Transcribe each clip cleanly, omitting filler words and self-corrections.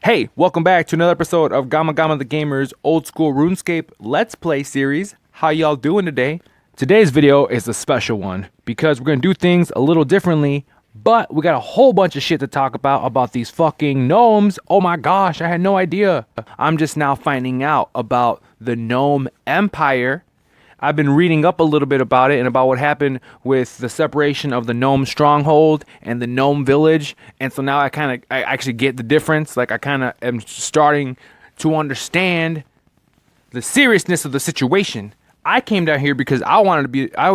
Hey, welcome back to another episode of Gamma Gamma the Gamer's Old School Runescape Let's Play series. How y'all doing today? Today's video is a special one because we're going to do things a little differently, but we got a whole bunch of shit to talk about these fucking gnomes. Oh my gosh, I had no idea. I'm just now finding out about the Gnome Empire. I've been reading up a little bit about it and about what happened with the separation of the Gnome Stronghold and the Gnome Village. And so now I actually get the difference. Like I kind of am starting to understand the seriousness of the situation. I came down here because I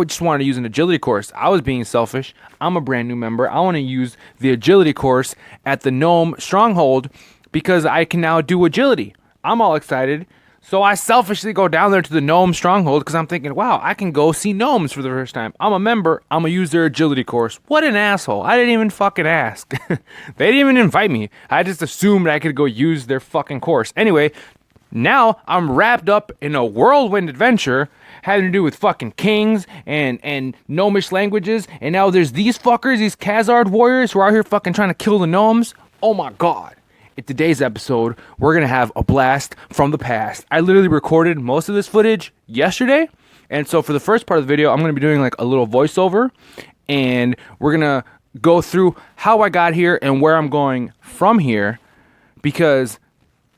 just wanted to use an agility course. I was being selfish. I'm a brand new member. I want to use the agility course at the Gnome Stronghold because I can now do agility. I'm all excited. So I selfishly go down there to the Gnome Stronghold because I'm thinking, wow, I can go see gnomes for the first time. I'm a member. I'm going to use their agility course. What an asshole. I didn't even fucking ask. They didn't even invite me. I just assumed I could go use their fucking course. Anyway, now I'm wrapped up in a whirlwind adventure having to do with fucking kings and gnomish languages. And now there's these fuckers, these Khazard warriors who are out here fucking trying to kill the gnomes. Oh my god. In today's episode, we're going to have a blast from the past. I literally recorded most of this footage yesterday. And so for the first part of the video, I'm going to be doing like a little voiceover. And we're going to go through how I got here and where I'm going from here. Because,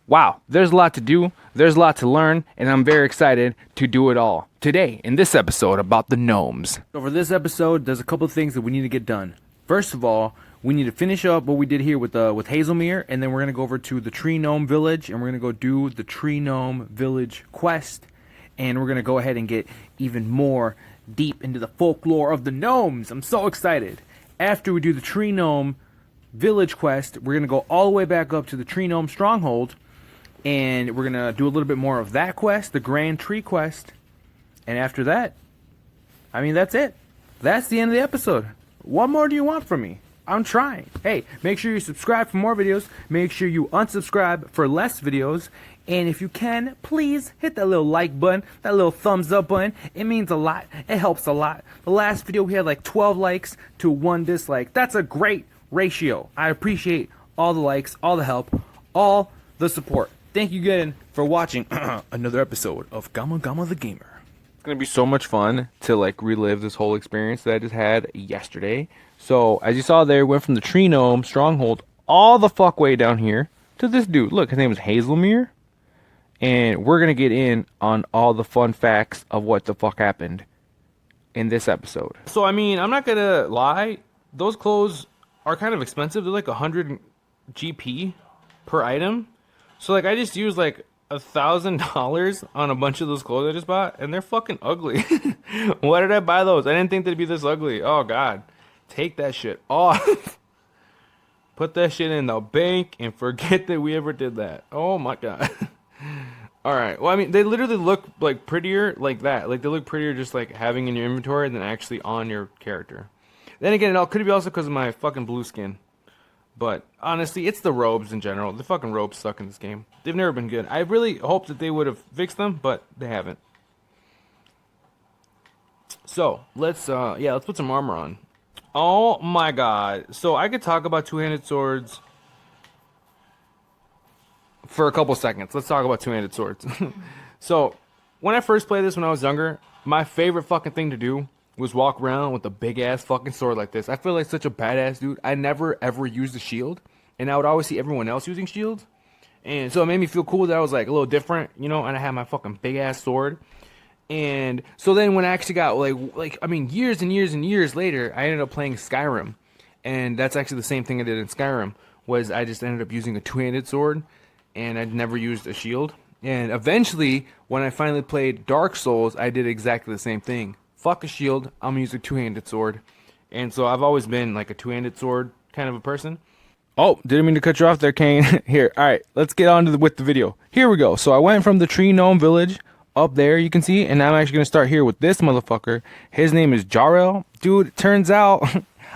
wow, there's a lot to do. There's a lot to learn. And I'm very excited to do it all today in this episode about the gnomes. So for this episode, there's a couple of things that we need to get done. First of all, we need to finish up what we did here with Hazelmere, and then we're going to go over to the Tree Gnome Village, and we're going to go do the Tree Gnome Village quest, and we're going to go ahead and get even more deep into the folklore of the gnomes. I'm so excited. After we do the Tree Gnome Village quest, we're going to go all the way back up to the Tree Gnome Stronghold, and we're going to do a little bit more of that quest, the Grand Tree quest, and after that, I mean, that's it. That's the end of the episode. What more do you want from me? I'm trying. Hey, make sure you subscribe for more videos. Make sure you unsubscribe for less videos. And if you can, please hit that little like button, that little thumbs up button. It means a lot. It helps a lot. The last video we had like 12 likes to 1 dislike. That's a great ratio. I appreciate all the likes, all the help, all the support. Thank you again for watching another episode of Gamma Gamma the Gamer. It's going to be so much fun to like relive this whole experience that I just had yesterday. So, as you saw there, went from the Tree Gnome Stronghold all the fuck way down here to this dude. Look, his name is Hazelmere. And we're going to get in on all the fun facts of what the fuck happened in this episode. So, I mean, I'm not going to lie. Those clothes are kind of expensive. They're like 100 GP per item. So, like, I just used like $1,000 on a bunch of those clothes I just bought. And they're fucking ugly. Why did I buy those? I didn't think they'd be this ugly. Oh, God. Take that shit off. Put that shit in the bank and forget that we ever did that. Oh my god. Alright, well I mean, they literally look like prettier like that. Like they look prettier just like having in your inventory than actually on your character. Then again, it could be also because of my fucking blue skin. But honestly, it's the robes in general. The fucking robes suck in this game. They've never been good. I really hoped that they would have fixed them, but they haven't. So, let's put some armor on. Oh my god. So I could talk about two-handed swords for a couple seconds. Let's talk about two-handed swords. So, when I first played this when I was younger, my favorite fucking thing to do was walk around with a big-ass fucking sword like this. I feel like such a badass dude. I never, ever used a shield, and I would always see everyone else using shields. And so it made me feel cool that I was like a little different, you know, and I had my fucking big-ass sword. And so then when I actually got like I mean years and years and years later, I ended up playing Skyrim, and that's actually the same thing I did in Skyrim. Was I just ended up using a two-handed sword, and I'd never used a shield. And eventually, when I finally played Dark Souls, I did exactly the same thing. Fuck a shield, I'm gonna use a two-handed sword. And so I've always been like a two-handed sword kind of a person. Oh, didn't mean to cut you off there, Kane. Here, all right, let's get on with the video. Here we go. So I went from the Tree Gnome Village up there, you can see, and I'm actually gonna start here with this motherfucker. His name is Jarrell. Dude, turns out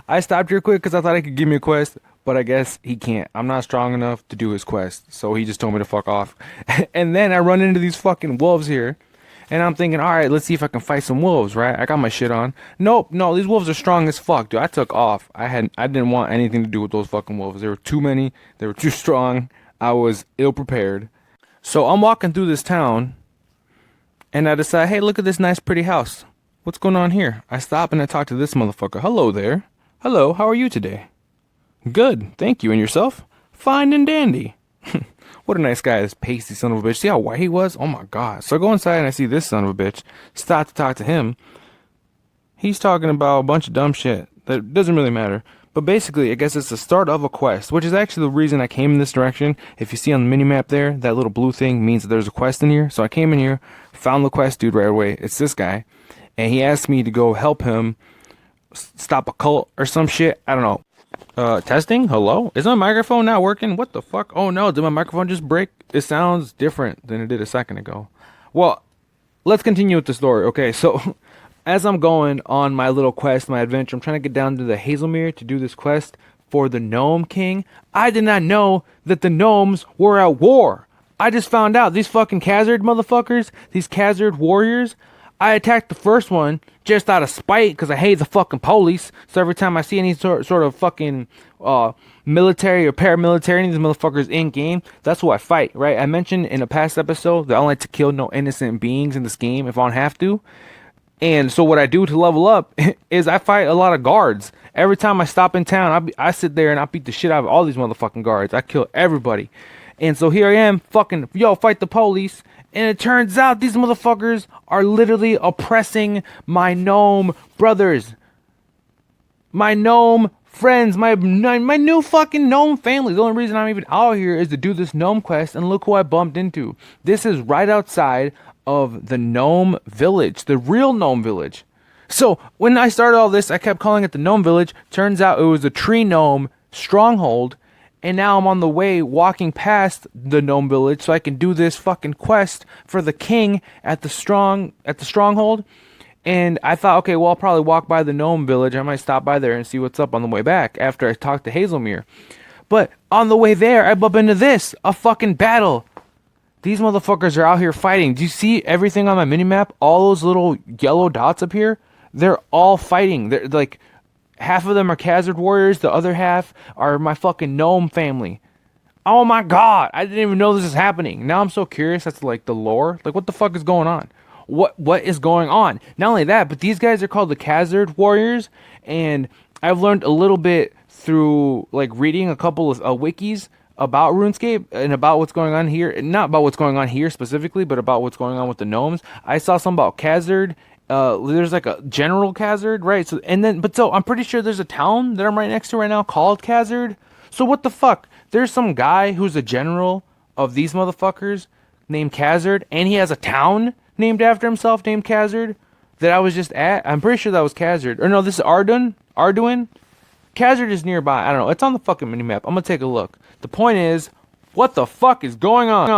I stopped here quick because I thought he could give me a quest, but I guess he can't. I'm not strong enough to do his quest, so he just told me to fuck off. And then I run into these fucking wolves here, and I'm thinking, all right, let's see if I can fight some wolves, right? I got my shit on. Nope, no, these wolves are strong as fuck, dude. I took off. I didn't want anything to do with those fucking wolves. There were too many. They were too strong. I was ill prepared. So I'm walking through this town, and I decide, hey, look at this nice pretty house. What's going on here? I stop and I talk to this motherfucker. Hello there. Hello, how are you today? Good, thank you. And yourself? Fine and dandy. What a nice guy, this pasty son of a bitch. See how white he was? Oh my god. So I go inside and I see this son of a bitch. Stop to talk to him. He's talking about a bunch of dumb shit that doesn't really matter. But basically, I guess it's the start of a quest, which is actually the reason I came in this direction. If you see on the minimap there, that little blue thing means that there's a quest in here. So I came in here, found the quest dude right away. It's this guy. And he asked me to go help him stop a cult or some shit. I don't know. Testing? Hello? Is my microphone not working? What the fuck? Oh no, did my microphone just break? It sounds different than it did a second ago. Well, let's continue with the story. Okay, so as I'm going on my little quest, my adventure, I'm trying to get down to the Hazelmere to do this quest for the Gnome King. I did not know that the gnomes were at war. I just found out these fucking Khazard motherfuckers, these Khazard warriors. I attacked the first one just out of spite because I hate the fucking police. So every time I see any sort of fucking military or paramilitary, any of these motherfuckers in game, that's who I fight, right? I mentioned in a past episode that I don't like to kill no innocent beings in this game if I don't have to. And so what I do to level up is I fight a lot of guards. Every time I stop in town, I sit there and I beat the shit out of all these motherfucking guards. I kill everybody. And so here I am, fucking, yo, fight the police. And it turns out these motherfuckers are literally oppressing my gnome brothers. My gnome friends, my new fucking gnome family. The only reason I'm even out here is to do this gnome quest. And look who I bumped into. This is right outside of the gnome village, the real gnome village. So when I started all this, I kept calling it the gnome village. Turns out it was a tree gnome stronghold. And now I'm on the way walking past the gnome village so I can do this fucking quest for the king at the stronghold. And I thought, okay, well, I'll probably walk by the gnome village. I might stop by there and see what's up on the way back after I talk to Hazelmere. But on the way there, I bump into this, a fucking battle. These motherfuckers are out here fighting. Do you see everything on my minimap? All those little yellow dots up here? They're all fighting. They're like, half of them are Khazard warriors. The other half are my fucking gnome family. Oh my god. I didn't even know this is happening. Now I'm so curious as to like the lore. Like what the fuck is going on? What is going on? Not only that, but these guys are called the Khazard warriors. And I've learned a little bit through like reading a couple of wikis about RuneScape and about what's going on here. Not about what's going on here specifically, but about what's going on with the gnomes. I saw something about Khazard. There's like a general Khazard, right? So I'm pretty sure there's a town that I'm right next to right now called Khazard. So what the fuck? There's some guy who's a general of these motherfuckers named Khazard, and he has a town named after himself named Khazard that I was just at. I'm pretty sure that was Khazard. Or no, this is Arduin. Khazard is nearby. I don't know. It's on the fucking minimap. I'm gonna take a look. The point is, what the fuck is going on?